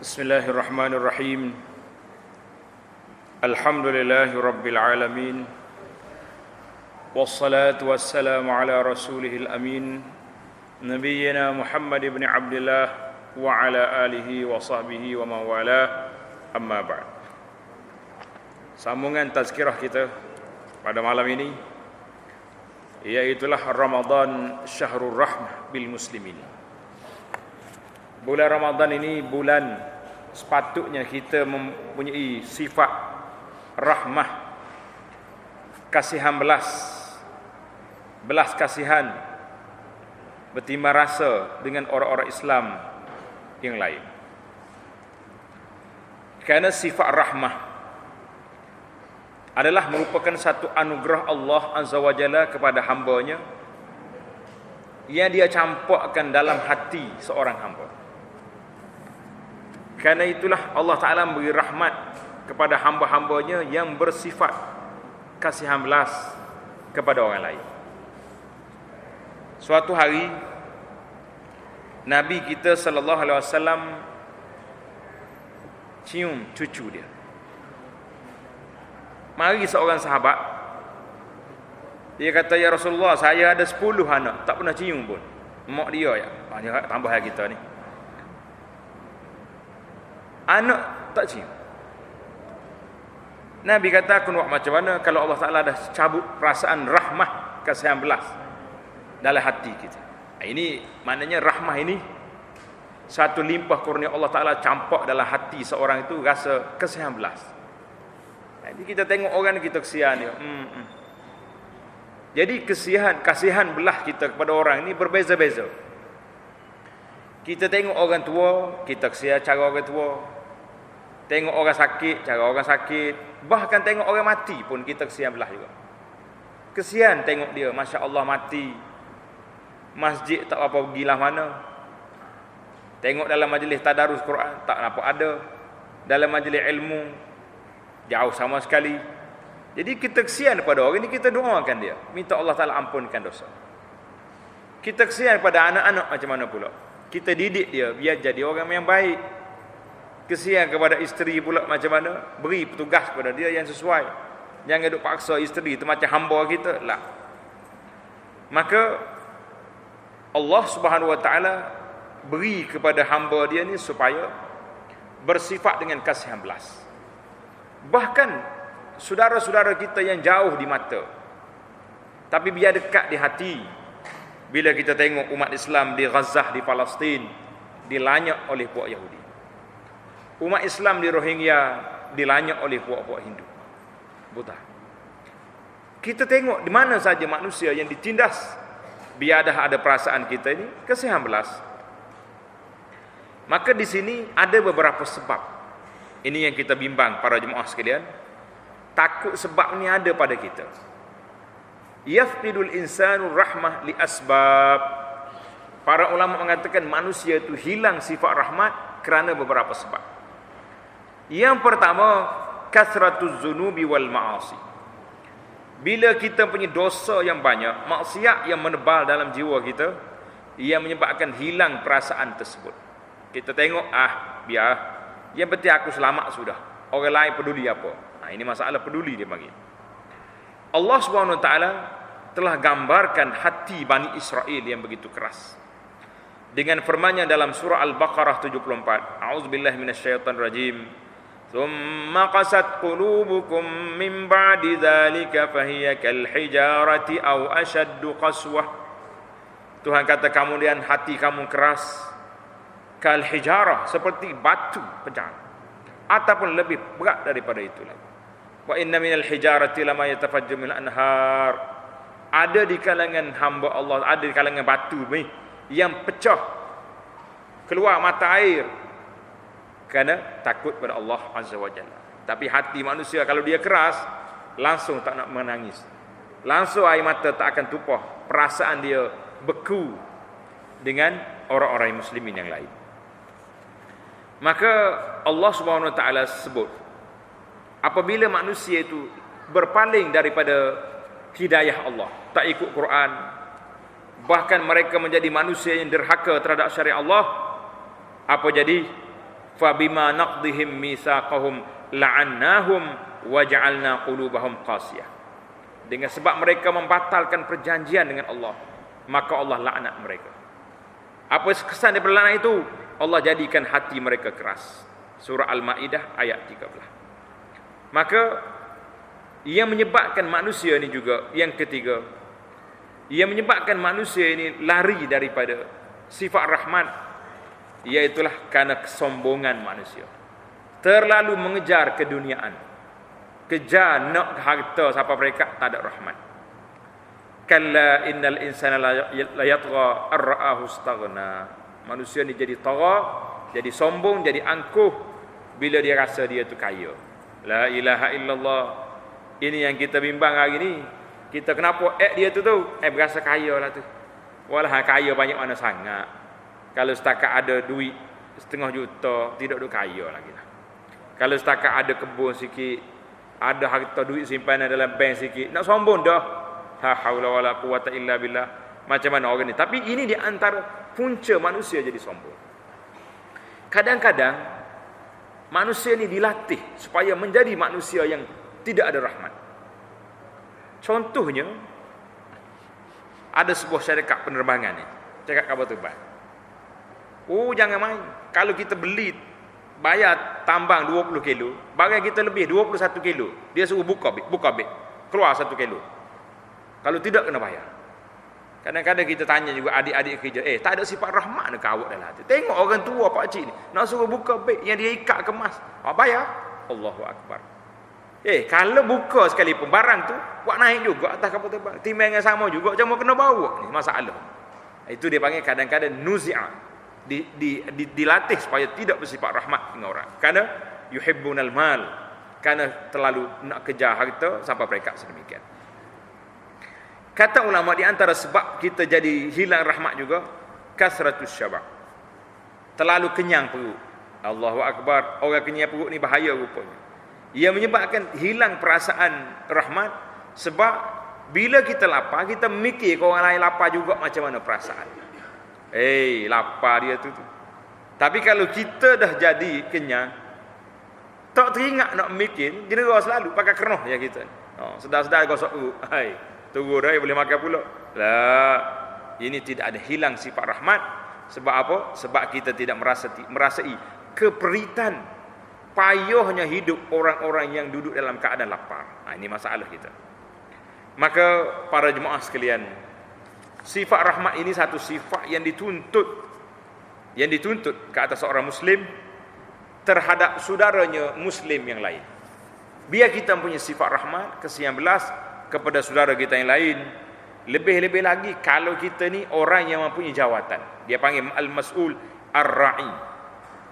Bismillahirrahmanirrahim. Alhamdulillahi rabbil alamin. Wassalatu wassalamu ala rasulihil amin, nabiyyina Muhammad ibn Abdullah wa ala alihi wa sahbihi wa mawala. Amma ba'd. Sambungan tazkirah kita pada malam ini iaitulah Ramadan Syahrul Rahmah bil Muslimin. Bulan Ramadan ini bulan sepatutnya kita mempunyai sifat rahmah, kasihan belas kasihan, bertimba rasa dengan orang-orang Islam yang lain. Kerana sifat rahmah adalah merupakan satu anugerah Allah Azza wa Jalla kepada hamba-Nya yang dia campakkan dalam hati seorang hamba. Kerana itulah Allah Ta'ala memberi rahmat kepada hamba-hambanya yang bersifat kasihan belas kepada orang lain. Suatu hari Nabi kita sallallahu alaihi wasallam cium cucu dia. Mari seorang sahabat, dia kata, "Ya Rasulullah, saya ada 10 anak, tak pernah cium pun. Mak dia ya." Dia tambah kita ni. Anak tak cium. Nabi kata, "Aku nak macam mana kalau Allah Ta'ala dah cabut perasaan rahmah, kasihan belas dalam hati kita." Ini maknanya rahmah ini satu limpah kurnia Allah Ta'ala campak dalam hati seorang itu rasa kasihan belas. Jadi kita tengok orang kita kesian dia. Jadi kasihan belah kita kepada orang ini berbeza-beza. Kita tengok orang tua, kita kesian cara orang tua. Tengok orang sakit, cara orang sakit. Bahkan tengok orang mati pun kita kesian belah juga. Kesian tengok dia, Masya Allah mati. Masjid tak apa pergilah mana. Tengok dalam majlis tadarus Quran, tak apa ada. Dalam majlis ilmu, jauh sama sekali. Jadi kita kesian pada orang ini, kita doakan dia, minta Allah Ta'ala ampunkan dosa. Kita kesian pada anak-anak macam mana pula. Kita didik dia biar jadi orang yang baik. Kesian kepada isteri pula macam mana, beri petugas kepada dia yang sesuai. Jangan duk paksa isteri itu macam hamba kita lah. Maka Allah Subhanahu wa taala beri kepada hamba dia ni supaya bersifat dengan kasihan belas. Bahkan saudara-saudara kita yang jauh di mata, tapi biar dekat di hati. Bila kita tengok umat Islam di Gaza, di Palestin, dilanyak oleh puak Yahudi. Umat Islam di Rohingya dilanyak oleh puak-puak Hindu, Buddha. Kita tengok di mana saja manusia yang ditindas, biar ada perasaan kita ini kasihan belas. Maka di sini ada beberapa sebab. Ini yang kita bimbang para jemaah sekalian. Takut sebab ni ada pada kita. Yafqidul insanu rahmah li asbab. Para ulama mengatakan manusia itu hilang sifat rahmat kerana beberapa sebab. Yang pertama, kasratuz zunubi wal ma'asi. Bila kita punya dosa yang banyak, maksiat yang menebal dalam jiwa kita, yang menyebabkan hilang perasaan tersebut. Kita tengok, biar, yang penting aku selamat sudah. Orang lain peduli apa? Ini masalah peduli dia bagi. Allah Subhanahu wa taala telah gambarkan hati Bani Israel yang begitu keras. Dengan firman-Nya dalam surah Al-Baqarah 74, A'udzubillahi minasyaitonir rajim. Thumma qasat qulubukum min ba'di dzalika fahiya kal hijarati aw ashaddu qaswah. Tuhan kata kemudian hati kamu keras, kal hijarah, seperti batu pecah, ataupun lebih berat daripada itu lagi. Wa inna minal hijarati lama yatafajjaru minal anhar. Ada di kalangan hamba Allah, ada di kalangan batu ni yang pecah, keluar mata air kerana takut pada Allah Azza wa Jalla. Tapi hati manusia kalau dia keras, langsung tak nak menangis, langsung air mata tak akan tumpah, perasaan dia beku dengan orang-orang muslimin yang lain. Maka Allah Subhanahu wa taala sebut, apabila manusia itu berpaling daripada hidayah Allah, tak ikut Quran, bahkan mereka menjadi manusia yang derhaka terhadap syariat Allah, apa jadi? Fabima naqdihim mitsaqahum la'annahum waja'alna qulubahum qasiyah. Dengan sebab mereka membatalkan perjanjian dengan Allah, maka Allah laknat mereka. Apa kesan daripada laknat itu? Allah jadikan hati mereka keras. Surah Al-Maidah ayat 13. Maka yang menyebabkan manusia ini juga, yang ketiga, yang menyebabkan manusia ini lari daripada sifat rahmat, iaitulah kerana kesombongan manusia. Terlalu mengejar keduniaan, kejar nak harta sampai mereka tak ada rahmat. Kalla innal insana la yatgha ar-ra'ahu istaghna. Manusia ni jadi tagha, jadi sombong, jadi angkuh bila dia rasa dia tu kaya. La ilaha illallah. Ini yang kita bimbang hari ni. Kita kenapa dia tu berasa kaya lah tu. Walah kaya banyak mana sangat. Kalau setakat ada duit 1,5 juta, tidak ada kaya lagi lah. Kalau setakat ada kebun sikit, ada harta duit simpanan dalam bank sikit, nak sombong dah. La haula wala quwata illa billah. Macam mana orang ni? Tapi ini di antara punca manusia jadi sombong. Kadang-kadang manusia ni dilatih supaya menjadi manusia yang tidak ada rahmat. Contohnya, ada sebuah syarikat penerbangan ni, cakap kapal terbang. Oh, jangan main. Kalau kita beli, bayar tambang 20 kilo, barang kita lebih 21 kilo, dia suruh buka beg, keluar 1 kilo. Kalau tidak, kena bayar. Kadang-kadang kita tanya juga adik-adik kerja, tak ada sifat rahmat nak awak dalam hati. Tengok orang tua pakcik ni, nak suruh buka beg yang dia ikat kemas, bayar. Allahu Akbar. Kalau buka sekalipun barang tu, buat naik juga atas kapal terbang. Timbangan sama juga, cuma kena bawa ni masalah. Itu dia panggil kadang-kadang nuzi'ah. Dilatih supaya tidak bersifat rahmat dengan orang. Kerana yuhibbunal mal. Kerana terlalu nak kejar harta sampai mereka sedemikian. Kata ulama di antara sebab kita jadi hilang rahmat juga, kasratus syabab. Terlalu kenyang perut. Allahu Akbar. Orang kenyang perut ni bahaya rupanya. Ia menyebabkan hilang perasaan rahmat. Sebab bila kita lapar, kita mikir orang lain lapar juga macam mana perasaan. Lapar dia tu. Tapi kalau kita dah jadi kenyang, tak teringat nak mikir, jenera selalu pakai kernoh ya kita. Sedar-sedar gosok perut. Tunggu dah boleh makan pula. Lah, ini tidak ada hilang sifat rahmat. Sebab apa? Sebab kita tidak merasai keperitan, payahnya hidup orang-orang yang duduk dalam keadaan lapar. Ini masalah kita. Maka para jemaah sekalian, sifat rahmat ini satu sifat yang dituntut ke atas seorang muslim terhadap saudaranya muslim yang lain. Biar kita punya sifat rahmat, kasihan belas kepada saudara kita yang lain. Lebih-lebih lagi kalau kita ni orang yang mempunyai jawatan. Dia panggil al-mas'ul ar-ra'i.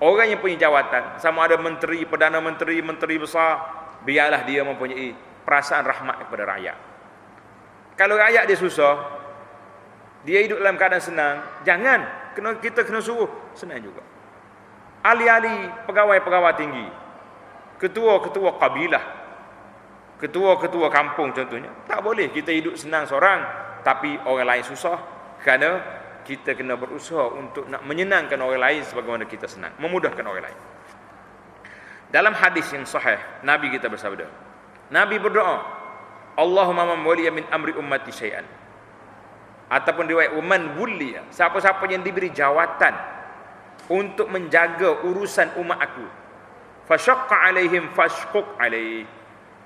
Orang yang punya jawatan, sama ada menteri, perdana menteri, menteri besar, biarlah dia mempunyai perasaan rahmat kepada rakyat. Kalau rakyat dia susah, dia hidup dalam keadaan senang, jangan, kita kena suruh senang juga. Ahli-ahli, pegawai-pegawai tinggi, ketua-ketua kabilah, ketua-ketua kampung contohnya, tak boleh kita hidup senang seorang, tapi orang lain susah, kerana kita kena berusaha untuk nak menyenangkan orang lain sebagaimana kita senang, memudahkan orang lain. Dalam hadis yang sahih, Nabi kita bersabda, Nabi berdoa, Allahumma man waliya min amri ummati syai'an. Ataupun riwayat man wuliya, siapa-siapa yang diberi jawatan untuk menjaga urusan umat aku, fasyaqqa alaihim fashquq alaih.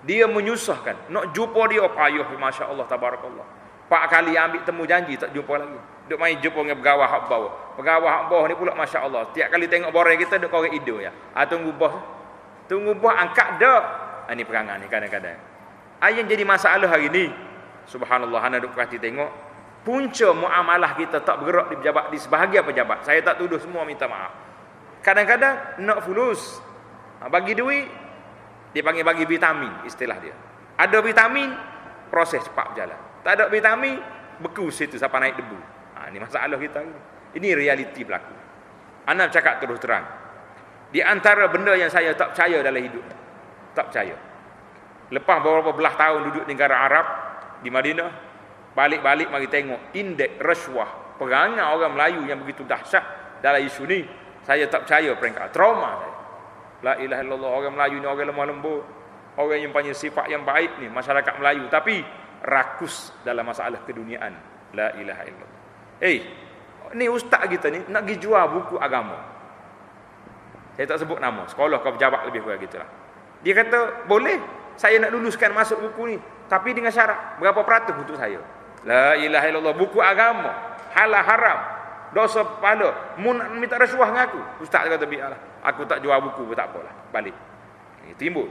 Dia menyusahkan, nak jumpa dia payah, masya-Allah tabarakallah. 4 kali ambil temu janji tak jumpa lagi. Duk main jumpa dengan pegawai hak bawah. Pegawai hak bawah ni pula masya-Allah, tiap kali tengok borang kita duk korek hidup ya. Tunggu bos. Tunggu bos angkat dak. Ini perangai ni kadang-kadang. Yang jadi masalah hari ni, subhanallah, ana duk perhati tengok, punca muamalah kita tak bergerak di pejabat, di sebahagian pejabat. Saya tak tuduh semua, minta maaf. Kadang-kadang nak fulus. Bagi duit, dia panggil bagi vitamin, istilah dia. Ada vitamin, proses cepat berjalan. Tak ada vitamin, beku situ sampai naik debu. Ini masalah kita. Ini realiti berlaku. Ana cakap terus terang. Di antara benda yang saya tak percaya dalam hidup, tak percaya. Lepas beberapa belah tahun duduk di negara Arab, di Madinah, balik-balik mari tengok indeks rasuah, perangai orang Melayu yang begitu dahsyat dalam isu ni. Saya tak percaya peringkat trauma saya. La ilaha illallah, orang Melayu ni orang lemah lembut, orang yang punya sifat yang baik ni masyarakat Melayu, tapi rakus dalam masalah keduniaan. La ilaha illallah. Ni ustaz kita ni nak pergi jual buku agama. Saya tak sebut nama, sekolah kau pejabat lebih kurang gitulah. Dia kata, boleh saya nak luluskan masuk buku ni, tapi dengan syarat berapa peratus untuk saya. La ilaha illallah, buku agama, halal haram, dosa kepala, mu nak minta rasuah dengan aku. Ustaz kata, biarlah, aku tak jual buku pun tak apalah, balik. Timbul.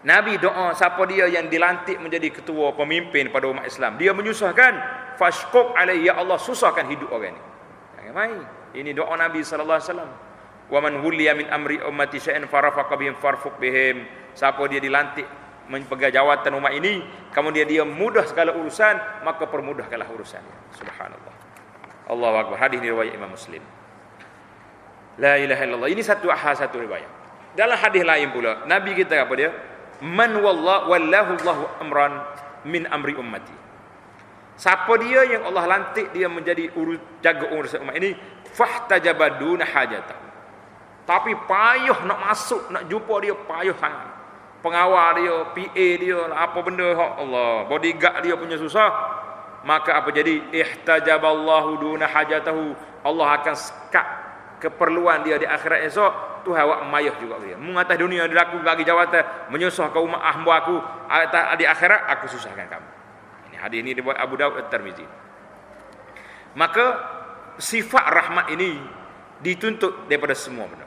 Nabi doa siapa dia yang dilantik menjadi ketua pemimpin pada umat Islam, dia menyusahkan, fashquq alaihi, ya Allah susahkan hidup orang ni. Jangan main. Ini doa Nabi sallallahu alaihi wasallam. Wa man wulliya min amri ummati syai'an farafaqa bihim farfuq bihim. Siapa dia dilantik memegang jawatan umat ini, kemudian dia mudah segala urusan, maka permudahkanlah urusannya. Subhanallah. Allahu akbar. Hadis ini riwayat Imam Muslim. La ilaha illallah. Ini satu riwayat. Dalam hadis lain pula, Nabi kita apa dia? Man wallahu Allahu amran min amri ummati. Siapa dia yang Allah lantik dia menjadi jaga urusan umat ini, fahtajaba duna hajatah. Tapi payah nak masuk, nak jumpa dia payah sangat. Pengawal dia, PA dia, apa benda, Allah, bodyguard dia punya susah. Maka apa jadi? Ihtajaballahu duna hajatahu. Allah akan sekat keperluan dia di akhirat esok. Tuhan awak mayah juga dia. Mengatas dunia dia aku bagi jawatan, menyusahkan umat hamba aku, di akhirat aku susahkan kamu. Ini hadis ini dibuat Abu Daud At-Tirmizi. Maka sifat rahmat ini dituntut daripada semua benda.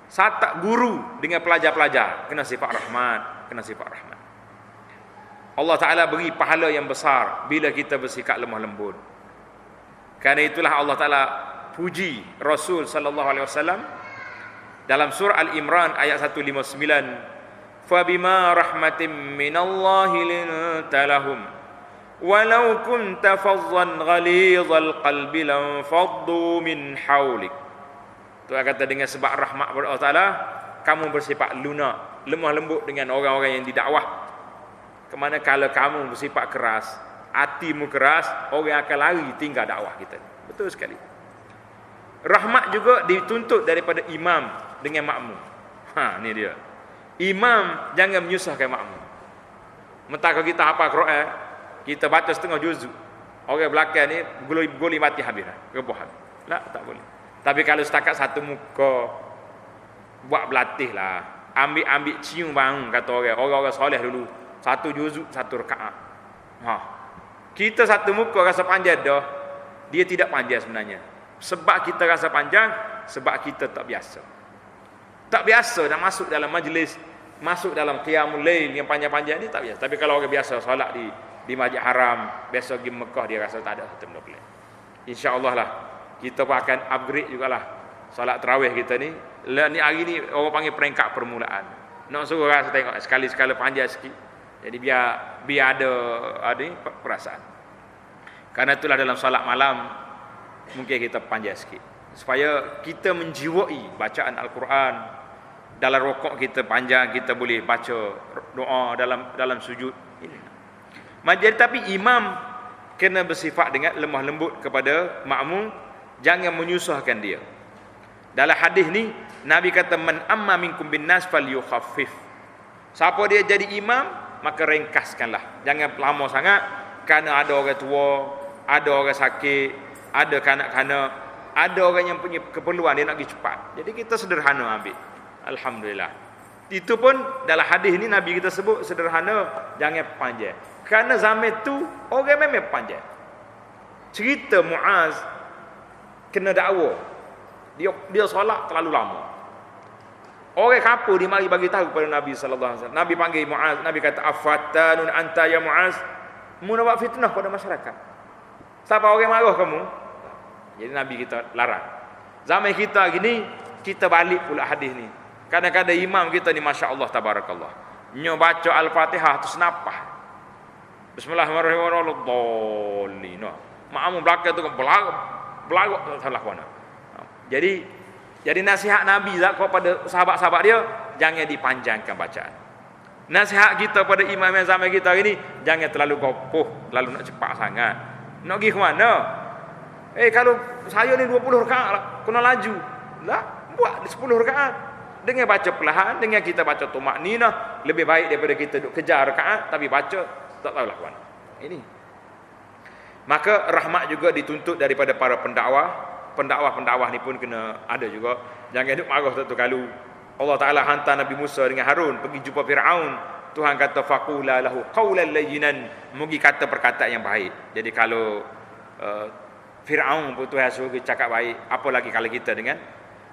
Satak guru dengan pelajar-pelajar kena sifat rahmat, kena sifat rahmat. Allah Ta'ala beri pahala yang besar bila kita bersikap lemah lembut. Kerana itulah Allah Ta'ala puji Rasul sallallahu alaihi wasallam dalam surah Al-Imran ayat 159, "Fabima rahmatin minallahi linta lahum walau kunta fazzan ghalizal qalbi lam faddu min haulik." Tuhan kata dengan sebab rahmat Allah Ta'ala, kamu bersifat lunak, lemah lembut dengan orang-orang yang didakwah. Kemana kalau kamu bersifat keras, hatimu keras, orang akan lari tinggal dakwah kita. Betul sekali. Rahmat juga dituntut daripada imam dengan makmum. Ni dia. Imam jangan menyusahkan makmum. Mentaka kita hafal Quran, kita baca setengah juzuk, orang belakang ni guli mati habis dah, rebuh habis. Tak boleh. Tapi kalau setakat satu muka, buat berlatih lah. Ambil cium bang, kata orang-orang soleh dulu. Satu juzuk, satu rakaat. Kita satu muka rasa panjang dah, dia tidak panjang sebenarnya. Sebab kita rasa panjang, sebab kita tak biasa. Tak biasa nak masuk dalam majlis, masuk dalam qiyamul lail yang panjang-panjang ni tak biasa. Tapi kalau orang biasa solat di Masjid Haram, biasa pergi Mekah, dia rasa tak ada satu benda pelik. InsyaAllah lah kita pun akan upgrade jugalah solat tarawih kita ni. Ni hari ni orang panggil peringkat permulaan. Nak suruh rasa tengok sekali-sekala panjang sikit. Jadi biar ada perasaan. Karena itulah dalam solat malam mungkin kita panjang sikit supaya kita menjiwai bacaan Al-Quran. Dalam rukuk kita panjang, kita boleh baca doa dalam sujud ini. Jadi tapi imam kena bersifat dengan lemah lembut kepada makmum, jangan menyusahkan dia. Dalam hadis ni Nabi kata, man amma minkum bin nas falyukhaffif. Siapa dia jadi imam, maka ringkaskanlah, jangan lama sangat. Kerana ada orang tua, ada orang sakit, ada kanak-kanak, ada orang yang punya keperluan, dia nak pergi cepat. Jadi kita sederhana ambil. Alhamdulillah. Itu pun dalam hadis ni Nabi kita sebut sederhana, jangan panjang. Kerana zaman tu orang memang panjang. Cerita Muaz kena dakwa, dia solat terlalu lama. Orang kapur dia mari bagi tahu kepada Nabi sallallahu alaihi wasallam. Nabi panggil Muaz, Nabi kata, afatanun anta ya Muaz, mu nak buat fitnah pada masyarakat. Siapa orang marah kamu? Jadi Nabi kita larang. Zaman kita gini, kita balik pula hadis ni. Kadang-kadang imam kita ni masya-Allah tabarakallah, nyo baca Al-Fatihah tu senapah. Bismillahirrahmanirrahim. Makmum belakang tu belagak salah mana. Jadi nasihat Nabi kepada sahabat-sahabat dia, jangan dipanjangkan bacaan. Nasihat kita pada imam yang zaman kita ini, jangan terlalu kokoh, terlalu nak cepat sangat. Nak pergi ke mana? Kalau saya ni 20 rakaat lah, kena laju. Lah, buat 10 rakaat. Dengan baca perlahan, dengan kita baca tumakninah, lebih baik daripada kita duk kejar rakaat tapi baca tak tahulah ke mana. Ini. Maka rahmat juga dituntut daripada para pendakwah. Pendakwah ni pun kena ada juga. Jangan duk marah satu kali. Allah Taala hantar Nabi Musa dengan Harun pergi jumpa Firaun. Tuhan kata faqula lahu qawlan layyinan, mugi kata perkataan yang baik. Jadi kalau Firaun pun Tuhan suruh kita cakap baik, apa lagi kalau kita dengan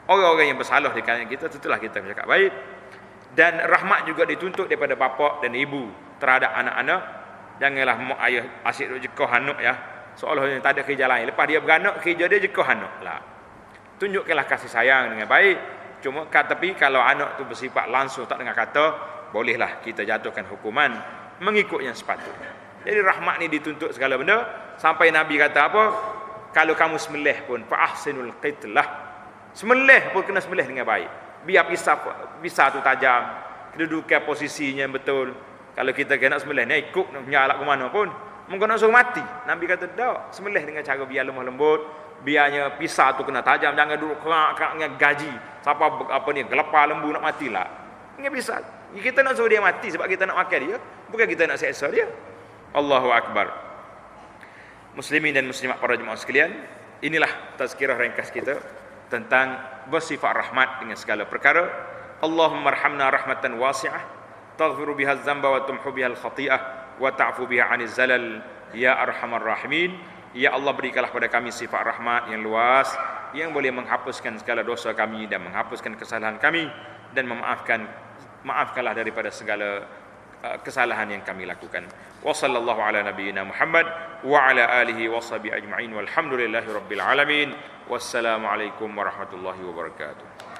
orang-orang yang bersalah di kalangan kita, tentulah kita bercakap baik. Dan rahmat juga dituntut daripada bapa dan ibu terhadap anak-anak. Janganlah mak ayah asyik duk jekoh anak ya. Seolah-olah tak ada kerja lain. Lepas dia beranak, kerja dia jekoh anak lah. Tunjukkanlah kasih sayang dengan baik. Cuma tapi kalau anak tu bersifat langsung tak dengar kata, bolehlah kita jatuhkan hukuman mengikut yang sepatutnya. Jadi rahmat ni dituntut segala benda. Sampai Nabi kata apa? Kalau kamu sembelih pun fa ahsinul qitlah. Sembelih pun kena sembelih dengan baik. Biar pisau tu tajam, kedudukan posisinya betul. Kalau kita kena sembelih ni ikut nyalak ke mana pun, mungkin nak suruh mati. Nabi kata tak, sembelih dengan cara biar lemah lembut, biarnya pisau tu kena tajam, jangan duduk kerak dengan gaji. Siapa apa ni gelepar lembu nak matilah. Dengan pisau. Kita nak suruh dia mati sebab kita nak makan dia, bukan kita nak seksa dia. Allahu akbar. Muslimin dan muslimat para jemaah sekalian, inilah tazkirah ringkas kita tentang bersifat rahmat dengan segala perkara. Allahumma arhamna rahmatan wasi'ah, taghfiru biha az-zamba wa tumhu biha al-khati'ah wa ta'fu biha 'anil zalal ya arhamar rahimin. Ya Allah, berikanlah pada kami sifat rahmat yang luas yang boleh menghapuskan segala dosa kami dan menghapuskan kesalahan kami, dan maafkanlah daripada segala kesalahan yang kami lakukan. Wa sallallahu ala nabiyyina Muhammad wa ala alihi wa sahbihi ajma'in walhamdulillahi rabbil alamin. Wassalamu alaikum warahmatullahi wabarakatuh.